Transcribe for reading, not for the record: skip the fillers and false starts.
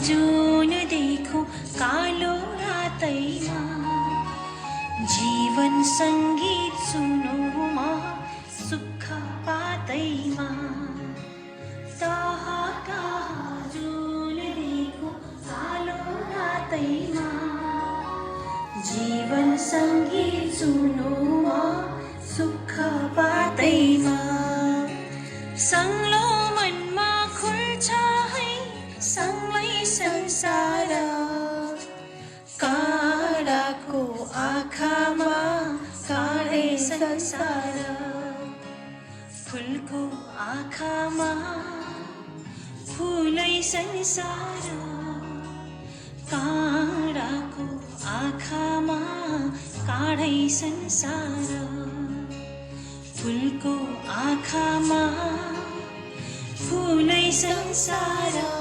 जुन देखो कालो रातैमा जीवन सङ्गीत सुनौमा सुख पातैमा टाहा टाहा जुन देखो कालो रातैमा जीवन सङ्गीत सुनौमा सुख पातैमा संगलो मनमा खुल्छ है सँगै संसार काँडाको आँखामा काँडै संसार फुलको आँखामा फुलै संसार काँडाको आँखामा काँडै संसार फुलको आँखामा फुलै संसार